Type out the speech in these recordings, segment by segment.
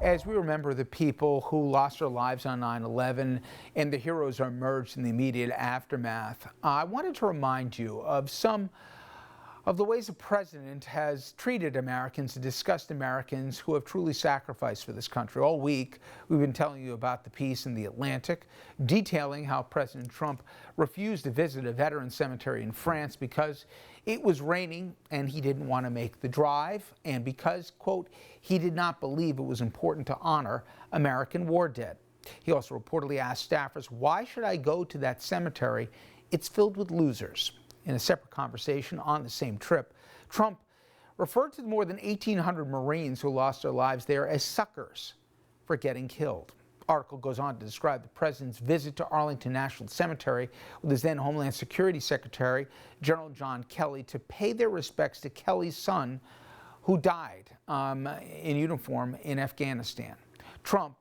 As we remember the people who lost their lives on 9/11 and the heroes are emerged in the immediate aftermath, I wanted to remind you of some of the ways the president has treated Americans and discussed Americans who have truly sacrificed for this country. All week, we've been telling you about the piece in the Atlantic, detailing how President Trump refused to visit a veteran cemetery in France because it was raining and he didn't want to make the drive, and because, quote, he did not believe it was important to honor American war dead. He also reportedly asked staffers, "Why should I go to that cemetery? It's filled with losers." In a separate conversation on the same trip, Trump referred to the more than 1,800 Marines who lost their lives there as suckers for getting killed. The article goes on to describe the president's visit to Arlington National Cemetery with his then Homeland Security Secretary, General John Kelly, to pay their respects to Kelly's son, who died in uniform in Afghanistan. Trump,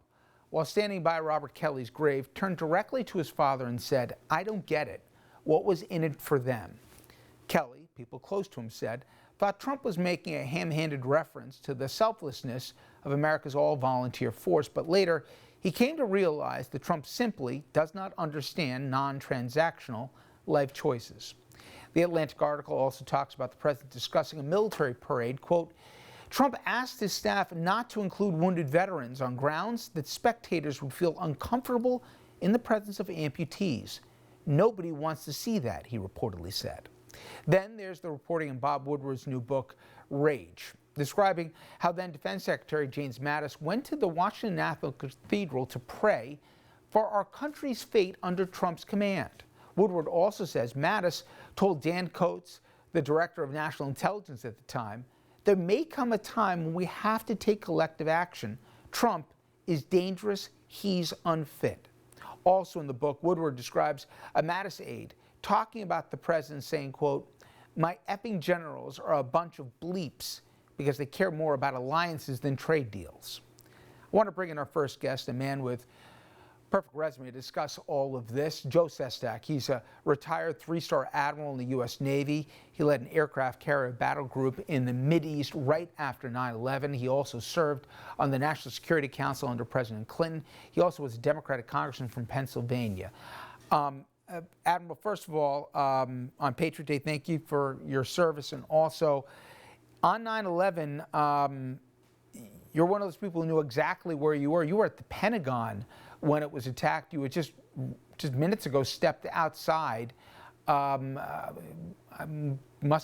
while standing by Robert Kelly's grave, turned directly to his father and said, "I don't get it. What was in it for them?" Kelly, people close to him said, thought Trump was making a ham-handed reference to the selflessness of America's all-volunteer force, but later he came to realize that Trump simply does not understand non-transactional life choices. The Atlantic article also talks about the president discussing a military parade. Quote, Trump asked his staff not to include wounded veterans on grounds that spectators would feel uncomfortable in the presence of amputees. Nobody wants to see that, he reportedly said. Then there's the reporting in Bob Woodward's new book, Rage, describing how then Defense Secretary James Mattis went to the Washington National Cathedral to pray for our country's fate under Trump's command. Woodward also says Mattis told Dan Coats, the director of national intelligence at the time, there may come a time when we have to take collective action. Trump is dangerous, he's unfit. Also in the book, Woodward describes a Mattis aide talking about the president saying, quote, my effing generals are a bunch of bleeps because they care more about alliances than trade deals. I want to bring in our first guest, a man with perfect resume to discuss all of this, Joe Sestak. He's a retired three-star admiral in the U.S. Navy. He led an aircraft carrier battle group in the Mideast right after 9/11. He also served on the National Security Council under President Clinton. He also was a Democratic congressman from Pennsylvania. Admiral, first of all, on Patriot Day, thank you for your service. And also, on 9/11, you're one of those people who knew exactly where you were. You were at the Pentagon when it was attacked. You had just minutes ago stepped outside. Must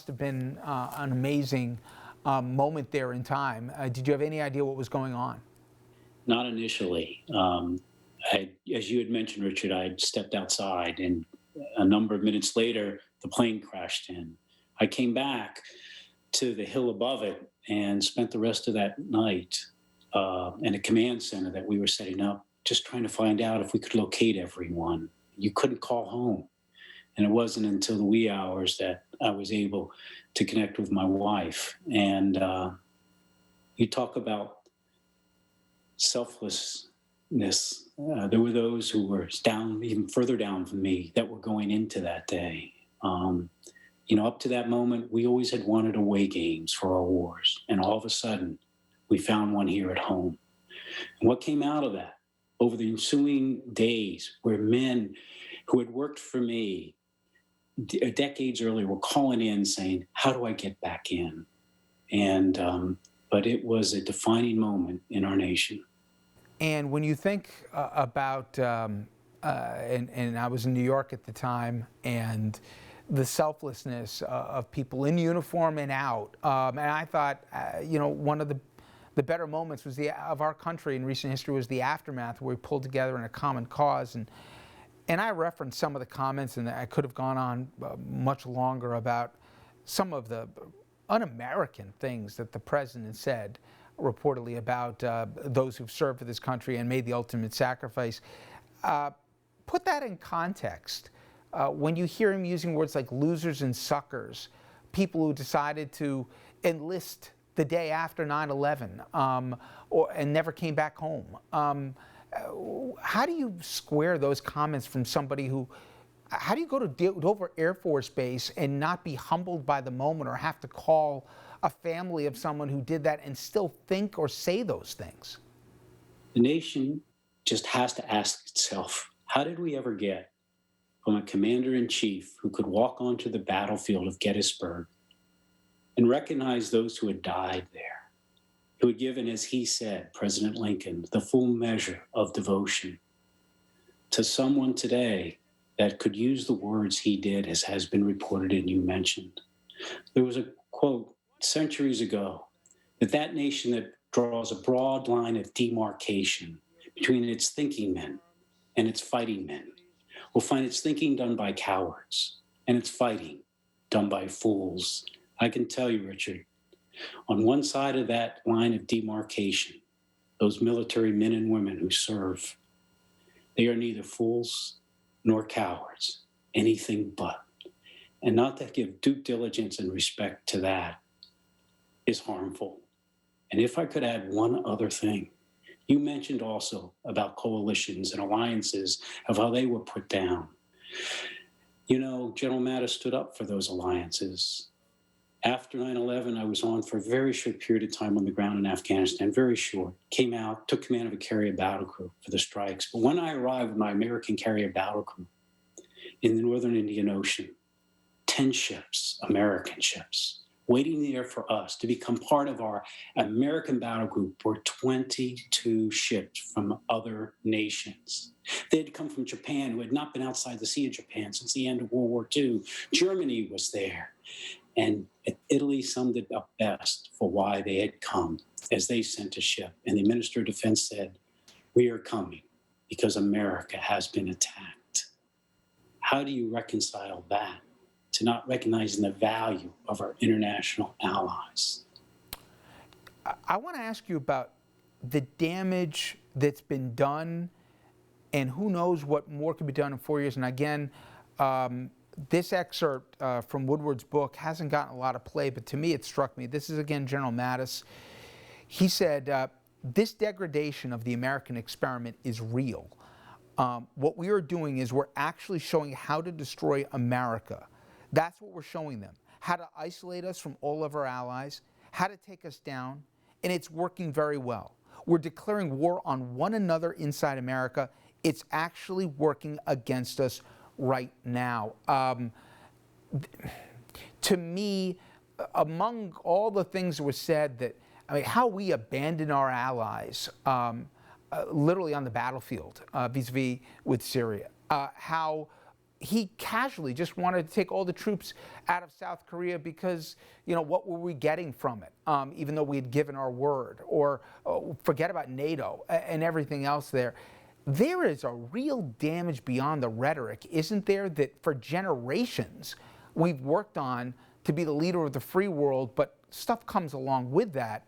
have been an amazing moment there in time. Did you have any idea what was going on? Not initially. As you had mentioned, Richard, I had stepped outside, and a number of minutes later, the plane crashed in. I came back to the hill above it and spent the rest of that night in a command center that we were setting up, just trying to find out if we could locate everyone. You couldn't call home. And it wasn't until the wee hours that I was able to connect with my wife. And you talk about selflessness. There were those who were down, even further down from me, that were going into that day. Up to that moment, we always had wanted away games for our wars. And all of a sudden, we found one here at home. And what came out of that over the ensuing days, where men who had worked for me decades earlier were calling in saying, how do I get back in? And but it was a defining moment in our nation. And when you think about, and I was in New York at the time, and the selflessness of people in uniform and out, and I thought, one of the better moments was of our country in recent history was the aftermath, where we pulled together in a common cause. And I referenced some of the comments, and I could have gone on much longer about some of the un-American things that the president said, reportedly about those who've served for this country and made the ultimate sacrifice. Put that in context. When you hear him using words like losers and suckers, people who decided to enlist the day after 9/11 and never came back home. How do you square those comments from somebody who, how do you go to Dover Air Force Base and not be humbled by the moment, or have to call a family of someone who did that and still think or say those things? The nation just has to ask itself, how did we ever get from a commander-in-chief who could walk onto the battlefield of Gettysburg and recognize those who had died there, who had given, as he said, President Lincoln, the full measure of devotion, to someone today that could use the words he did, as has been reported and you mentioned. There was a quote centuries ago that nation that draws a broad line of demarcation between its thinking men and its fighting men will find its thinking done by cowards and its fighting done by fools. I can tell you, Richard, on one side of that line of demarcation, those military men and women who serve, they are neither fools nor cowards, anything but. And not to give due diligence and respect to that is harmful. And if I could add one other thing, you mentioned also about coalitions and alliances of how they were put down. You know, General Mattis stood up for those alliances. After 9/11, I was on for a very short period of time on the ground in Afghanistan, very short. Came out, took command of a carrier battle crew for the strikes. But when I arrived with my American carrier battle crew in the Northern Indian Ocean, 10 ships, American ships, waiting there for us to become part of our American battle group were 22 ships from other nations. They had come from Japan, who had not been outside the Sea of Japan since the end of World War II. Germany was there. And Italy summed it up best for why they had come, as they sent a ship. And the Minister of Defense said, "We are coming because America has been attacked." How do you reconcile that to not recognizing the value of our international allies? I want to ask you about the damage that's been done, and who knows what more could be done in 4 years. And again, this excerpt from Woodward's book hasn't gotten a lot of play, but to me it struck me. This is again General Mattis. He said, this degradation of the American experiment is real. What we are doing is we're actually showing how to destroy America. That's what we're showing them. How to isolate us from all of our allies, how to take us down, and it's working very well. We're declaring war on one another inside America. It's actually working against us right now. To me, among all the things that were said, that I mean, how we abandon our allies, literally on the battlefield, vis-a-vis with Syria, how he casually just wanted to take all the troops out of South Korea because, you know, what were we getting from it, even though we had given our word, or forget about NATO and everything else there. There is a real damage beyond the rhetoric, isn't there, that for generations we've worked on to be the leader of the free world, but stuff comes along with that.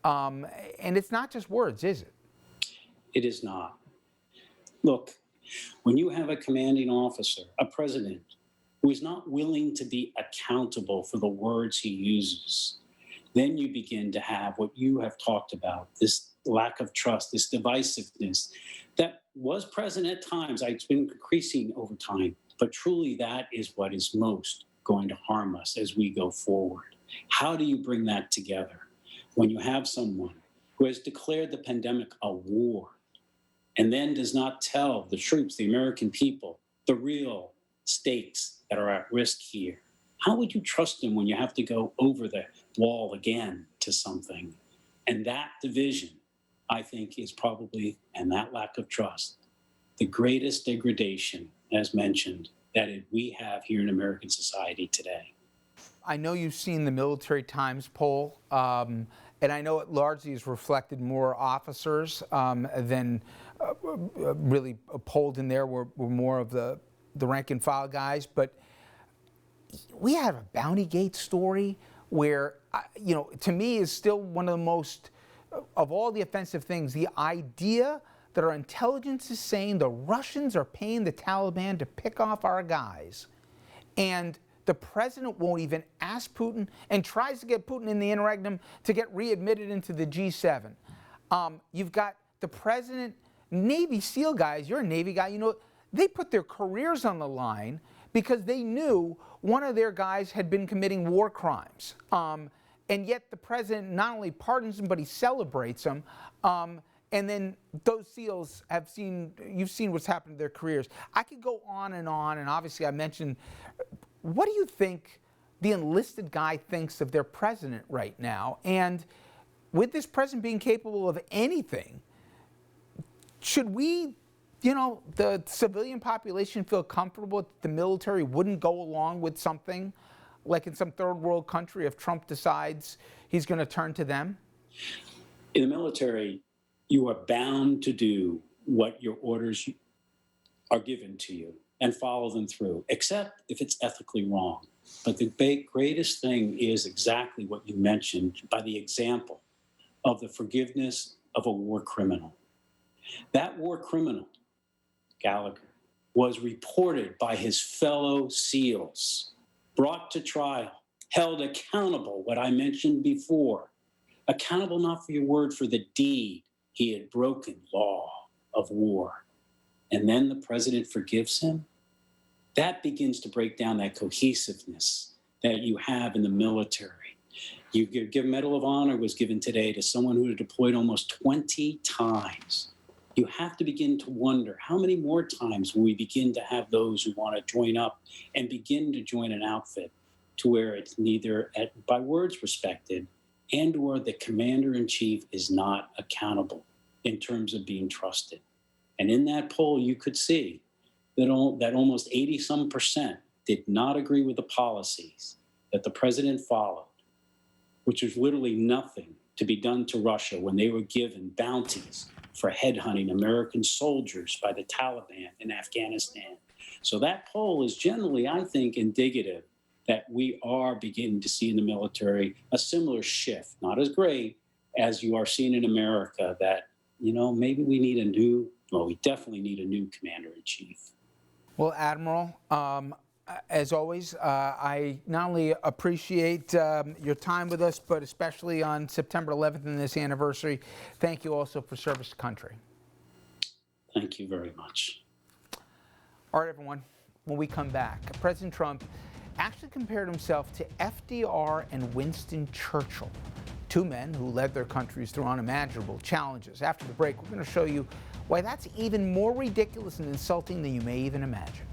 And it's not just words, is it? It is not. Look, when you have a commanding officer, a president, who is not willing to be accountable for the words he uses, then you begin to have what you have talked about, this lack of trust, this divisiveness that was present at times. It's been increasing over time, but truly that is what is most going to harm us as we go forward. How do you bring that together when you have someone who has declared the pandemic a war and then does not tell the troops, the American people, the real stakes that are at risk here? How would you trust them when you have to go over the wall again to something? And that division, I think, is probably, and that lack of trust, the greatest degradation, as mentioned, that we have here in American society today. I know you've seen the Military Times poll, and I know it largely has reflected more officers than really polled in there were more of the rank and file guys. But we have a Bountygate story where, you know, to me is still one of the most, of all the offensive things, the idea that our intelligence is saying the Russians are paying the Taliban to pick off our guys, and the president won't even ask Putin and tries to get Putin in the interregnum to get readmitted into the G7. You've got the president, Navy SEAL guys, you're a Navy guy, you know, they put their careers on the line because they knew one of their guys had been committing war crimes. And yet the president not only pardons him, but he celebrates him. And then those SEALs you've seen what's happened to their careers. I could go on, and obviously I mentioned, what do you think the enlisted guy thinks of their president right now? And with this president being capable of anything, should we, the civilian population, feel comfortable that the military wouldn't go along with something like in some third world country if Trump decides he's going to turn to them? In the military, you are bound to do what your orders are given to you and follow them through, except if it's ethically wrong. But the greatest thing is exactly what you mentioned by the example of the forgiveness of a war criminal. That war criminal, Gallagher, was reported by his fellow SEALs, brought to trial, held accountable, what I mentioned before, accountable not for your word, for the deed. He had broken law of war. And then the president forgives him. That begins to break down that cohesiveness that you have in the military. You give Medal of Honor was given today to someone who had deployed almost 20 times. You have to begin to wonder, how many more times will we begin to have those who want to join up and begin to join an outfit to where it's neither by words respected and or the commander-in-chief is not accountable in terms of being trusted. And in that poll, you could see that almost 80% did not agree with the policies that the president followed, which was literally nothing to be done to Russia when they were given bounties for headhunting American soldiers by the Taliban in Afghanistan. So that poll is generally, I think, indicative that we are beginning to see in the military a similar shift, not as great as you are seeing in America, that, maybe we definitely need a new commander-in-chief. Well, Admiral, as always, I not only appreciate your time with us, but especially on September 11th and this anniversary. Thank you also for service to country. Thank you very much. All right, everyone, when we come back, President Trump actually compared himself to FDR and Winston Churchill, two men who led their countries through unimaginable challenges. After the break, we're going to show you why that's even more ridiculous and insulting than you may even imagine.